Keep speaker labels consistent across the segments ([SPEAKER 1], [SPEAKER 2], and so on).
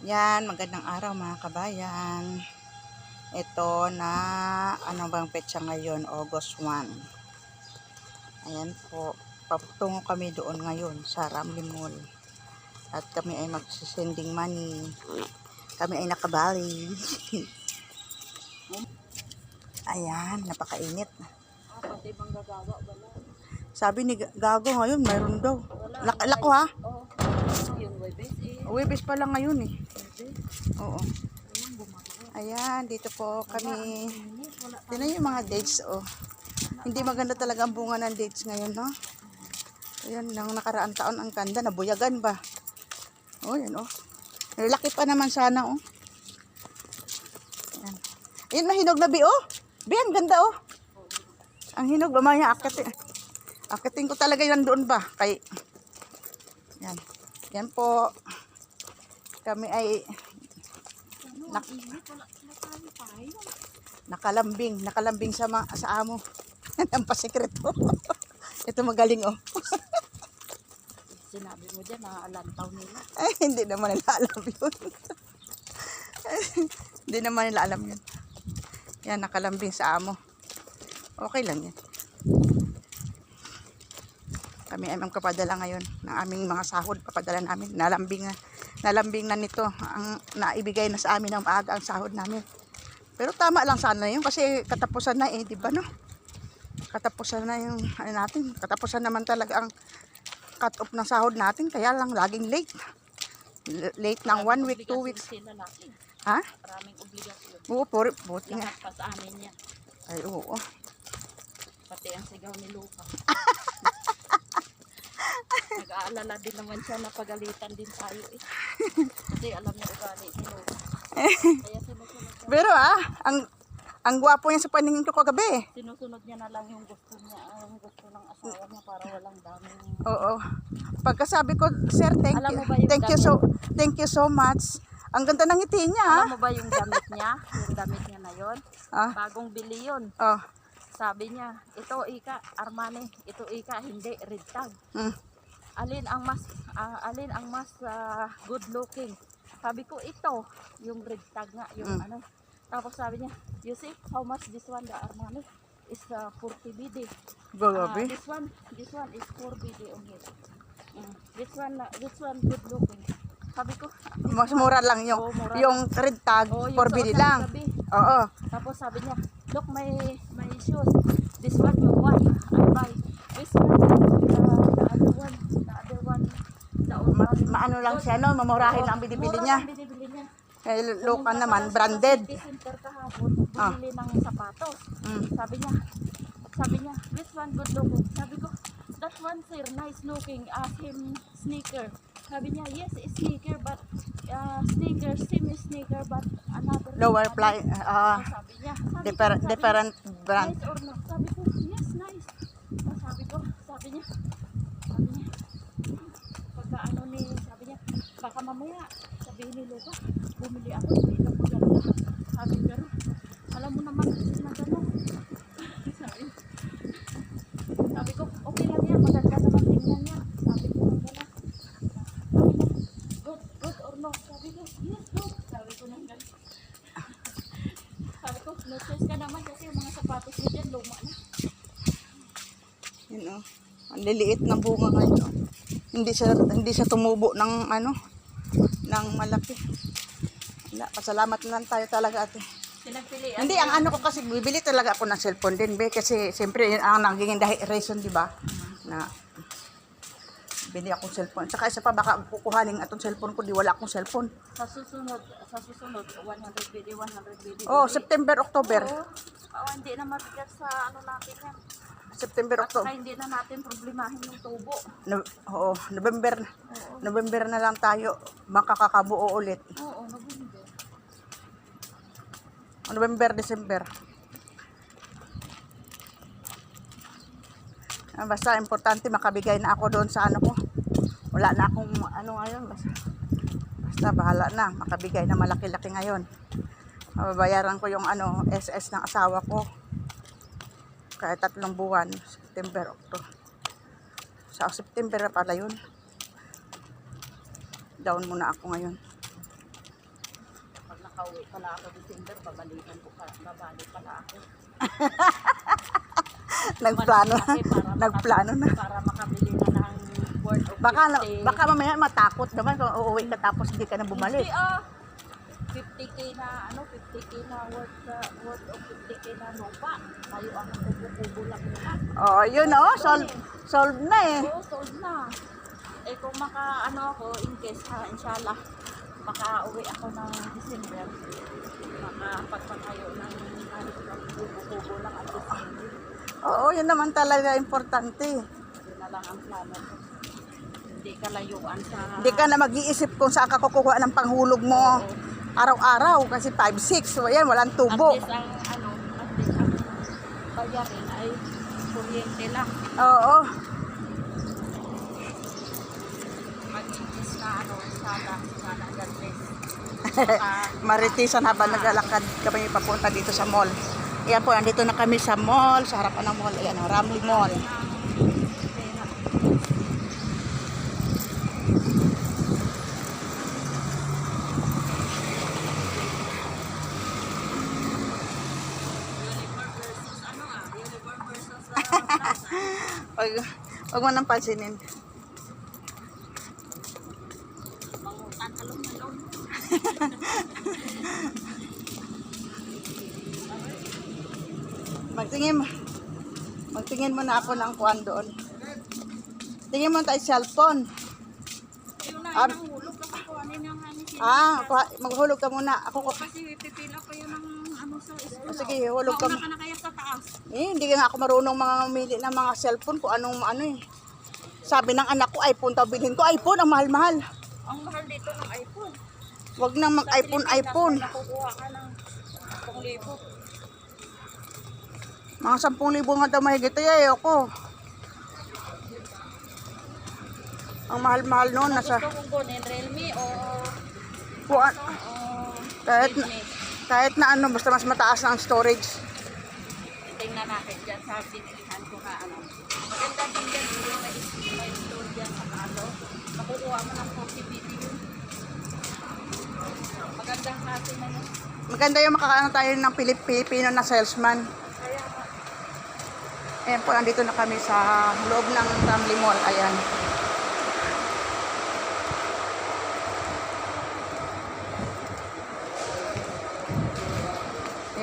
[SPEAKER 1] Yan, magandang araw mga kabayan. Ito na, ano bang petsa ngayon? August 1. Ayan po, patungo kami doon ngayon sa Ramly Mall. At kami ay magsisending money. Kami ay nakabali. Ayan, napakainit.
[SPEAKER 2] Pati bang gagawa, wala.
[SPEAKER 1] Sabi ni Gago ngayon, mayroon daw. Lako ha?
[SPEAKER 2] Oo. Yung Webes eh.
[SPEAKER 1] Webes pa lang ngayon eh.
[SPEAKER 2] Webes.
[SPEAKER 1] Oo.
[SPEAKER 2] Walang gumagawa.
[SPEAKER 1] Ayan, dito po kami.
[SPEAKER 2] Wala.
[SPEAKER 1] Tingnan yung mga dates, oh. Hindi maganda talaga ang bunga ng dates ngayon, no? Ayan, nang nakaraang taon ang ganda, nabuyagan ba? Oh, yan, oh. Laki pa naman sana, oh. Ayan. Ayan, mahinog na, Bi, oh. Bi, ang ganda, oh. Ang hinog, mamaya, akitin ko talaga yan doon ba? Kay, yan. Yan po. Kami ay nakalambing sa amo. Ang pasikreto. Ito magaling, oh.
[SPEAKER 2] Sinabi mo dyan, naalantaw nila.
[SPEAKER 1] Ay, hindi naman nila alam yun. Hindi naman nila alam yun. Yan, nakalambing sa amo. Okay lang yan. Kami ay magpapadala ngayon ng aming mga sahod. Papadala namin. Nalambing na nito. Ang naibigay na sa amin ng maaga ang sahod namin. Pero tama lang sana yun kasi katapusan na eh, di ba no? Katapusan na yung ano natin. Katapusan naman talaga ang cut off ng sahod natin. Kaya lang laging late. Late ng 1 week, 2 weeks. Ha?
[SPEAKER 2] Maraming obligasyon.
[SPEAKER 1] Oo, buti nga.
[SPEAKER 2] Lahat pa sa amin yan.
[SPEAKER 1] Ay, oo.
[SPEAKER 2] Pati ang sigaw ni Luca. Nag-aalala din naman siya na pagalitan din tayo eh. Kasi alam niya ugali ni Luca. Kaya sinusunod niya.
[SPEAKER 1] Pero ang gwapo niya sa paningin ko kagabi.
[SPEAKER 2] Sinusunod niya na lang yung gusto niya, ang gusto ng asawa niya para walang daming.
[SPEAKER 1] Oo. Pagkasabi ko, sir, thank
[SPEAKER 2] Alam
[SPEAKER 1] you.
[SPEAKER 2] mo ba yung
[SPEAKER 1] Thank you so much. Ang ganda ng ngiti niya.
[SPEAKER 2] Alam mo ba yung damit niya? Yung damit niya na yon?
[SPEAKER 1] Ah.
[SPEAKER 2] Bagong bili yun.
[SPEAKER 1] Oh.
[SPEAKER 2] Sabi niya, ito Ika, Armani, ito Ika, hindi, red tag. Alin ang mas good looking? Sabi ko, ito, yung red tag nga, yung ano. Tapos sabi niya, you see how much this one, the Armani, is 40 BD.
[SPEAKER 1] Grabe.
[SPEAKER 2] This one is 4 BD only. This one good looking. Sabi ko,
[SPEAKER 1] Mas mura lang yung
[SPEAKER 2] mura.
[SPEAKER 1] yung red tag,
[SPEAKER 2] yung
[SPEAKER 1] 4 BD
[SPEAKER 2] suot
[SPEAKER 1] lang.
[SPEAKER 2] ng gabi.
[SPEAKER 1] Oo.
[SPEAKER 2] Tapos sabi niya, look my shoes. This one you want, I buy. This one, the other one,
[SPEAKER 1] Maano lang siya, no? Mamurahin lang ang binibili niya.
[SPEAKER 2] Binibili niya.
[SPEAKER 1] Eh, Lucan naman, branded.
[SPEAKER 2] Center kahapon, bumili ng sapatos. Sabi niya, this one good looking. Sabi ko, that one sir, nice looking. Ask him sneaker. Sabi niya, yes, it's sneaker, but same sneaker, but another.
[SPEAKER 1] Lower fly,
[SPEAKER 2] Sabi niya,
[SPEAKER 1] different brand.
[SPEAKER 2] nice or not? Sabi ko, yes, nice. Sabi niya, pagka ano ni, sabi niya, baka mamaya, sabihin ni Luca, bumili ako, hindi lang maganda. Sabi niya, alam mo naman kasi na gano'n. sabi ko, okay lang yan, maganda naman tingnan niya. Sabi ko, gano'n. Good or no? Sabi ko, yes, good. Sabi ko nang gano'n. Sabi ko, no choice ka naman kasi yung mga sapatos mo dyan, luma na.
[SPEAKER 1] Yun, oh. Ang liliit ng bunga ngayon, oh. Hindi siya tumubo ng ano, ng malaki. Wala, pasalamat na lang tayo talaga, ate.
[SPEAKER 2] Pinagpilian.
[SPEAKER 1] Hindi, ang ano ko kasi, bibili talaga ako ng cellphone din, be. Kasi, siyempre, yun ang naging reason, di ba? Na, bili akong cellphone. Saka isa pa, baka kukuhanin atong cellphone ko, di wala akong cellphone.
[SPEAKER 2] Sa susunod, 100 BD, 100 BD.
[SPEAKER 1] Oh, September, October.
[SPEAKER 2] Oo, hindi na mabigat sa ano natin yan.
[SPEAKER 1] September,
[SPEAKER 2] At saka
[SPEAKER 1] October.
[SPEAKER 2] hindi na natin problemahin yung tubo.
[SPEAKER 1] Oo, November na lang tayo makakakabuo ulit.
[SPEAKER 2] Oo, November.
[SPEAKER 1] November, December. Basta importante makabigay na ako doon sa ano ko. Wala na akong ano ngayon. Basta bahala na. Makabigay na malaki-laki ngayon. Babayaran ko yung ano, SS ng asawa ko. Kahit 3 buwan. September, October. Sa September pala yun. Down muna ako ngayon.
[SPEAKER 2] makauwi pala ako December, babalik pala ako.
[SPEAKER 1] Nagplano na.
[SPEAKER 2] Malaki
[SPEAKER 1] Nagplano na.
[SPEAKER 2] para makabili na ng worth of
[SPEAKER 1] Baka mamaya matakot naman kung uuwi ka tapos hindi ka na bumalik.
[SPEAKER 2] Hindi 50k na 50k na worth of 50k na lupa. Tayo ang kubo lang nila.
[SPEAKER 1] Oh, yun solve na eh.
[SPEAKER 2] Oo, sold na. Eh kung ako, in case inshallah, makauwi ako ng December, makapagpatayo ng kubo lang at December.
[SPEAKER 1] Oo, yun naman talaga importante.
[SPEAKER 2] Yun na lang ang plano ko. Hindi ka layuan sa...
[SPEAKER 1] Hindi ka na mag-iisip kung saan ka kukuha ng panghulog mo araw-araw kasi 5-6. So, yan, walang tubo.
[SPEAKER 2] At least ang bayarin ay kuryente lang.
[SPEAKER 1] Oo.
[SPEAKER 2] Mag-iis na sana God bless.
[SPEAKER 1] Maritisan habang naglalakad kami papunta dito sa mall. Ayan po, andito na kami sa mall, sa harapan ng mall. Ayan, Ramly Mall. Huwag mo nang pansinin.
[SPEAKER 2] Mangutan, talong-talong.
[SPEAKER 1] Magtingin mo na ako ng kuwan doon. Tingin mo tayo cellphone.
[SPEAKER 2] Yun na, hulog ka pa ko. Ano yung
[SPEAKER 1] Maghulog ka muna. Ako
[SPEAKER 2] kasi pipila pa yun ng sa school.
[SPEAKER 1] sige, hulog ka.
[SPEAKER 2] Mauna ka na kaya sa taas.
[SPEAKER 1] Hindi nga ako marunong mga umili ng mga cellphone kung anong eh. Sabi ng anak ko, iPhone daw bilhin ko. iPhone, ang mahal-mahal.
[SPEAKER 2] Ang mahal dito ng iPhone.
[SPEAKER 1] Wag nang mag-iPhone.
[SPEAKER 2] Nakukuha ka ng 10,000.
[SPEAKER 1] Mga 10,000 nga daw mahigit ay ayoko. Ang mahal-mahal noon.
[SPEAKER 2] Gusto kong kunin Realme o
[SPEAKER 1] Kuwan.
[SPEAKER 2] Redmi.
[SPEAKER 1] Kahit na basta mas mataas ang storage.
[SPEAKER 2] Tingnan natin dyan sa pinilihan ko na Maganda din dyan yung may store dyan sa makukuha mo ng 40 video. Magandang klase na yun.
[SPEAKER 1] Maganda yung makakaano tayo ng Pilipino na salesman. Ayan po, nandito na kami sa loob ng Ramly Mall. Ayan.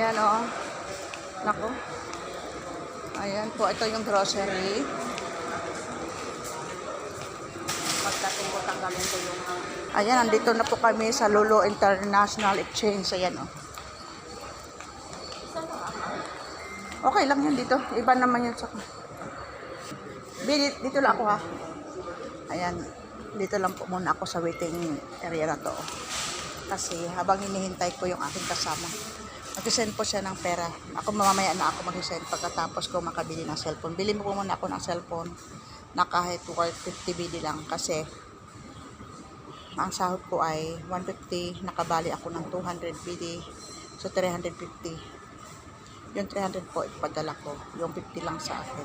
[SPEAKER 1] Ayan o. Naku. Ayan po, ito yung grocery.
[SPEAKER 2] Pagdating ko, tanggalin ko yung...
[SPEAKER 1] Ayan, nandito na po kami sa Lulu International Exchange. Ayan o. Okay lang yan dito. Iba naman yun sa... Dito lang ako ha. Ayan. Dito lang po muna ako sa waiting area na to. Kasi habang hinihintay ko yung aking kasama, mag-send po siya ng pera. Ako mamamaya na ako mag-send pagkatapos ko makabili ng cellphone. Bili mo po muna ako ng cellphone na kahit worth 50 BD lang. Kasi ang sahod ko ay 150. Nakabali ako ng 200 BD. So 350. Yung 300 po, ipadala ko. Yung 50 lang sa akin.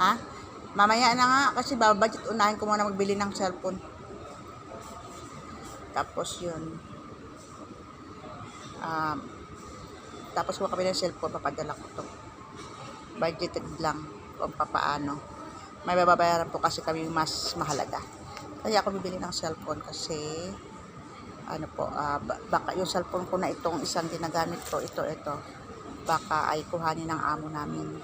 [SPEAKER 1] Ha? Mamaya na nga, kasi babudget, unahin ko muna magbili ng cellphone. Tapos yun. Tapos kung kabili ng cellphone, papadala ko to. Budgeted lang kung papaano. May babayaran po kasi kami mas mahalaga. Kaya ako bibili ng cellphone kasi baka yung cellphone ko na itong isang ginagamit ko, ito. Baka ay kuhanin ng amo namin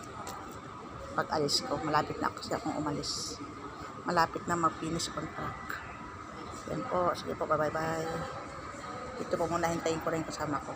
[SPEAKER 1] pag alis ko. Malapit na kasi akong umalis. Malapit na mag-finish contract. Yan po. Sige po. Bye-bye. Ito po muna. Hintayin ko rin kasama ko.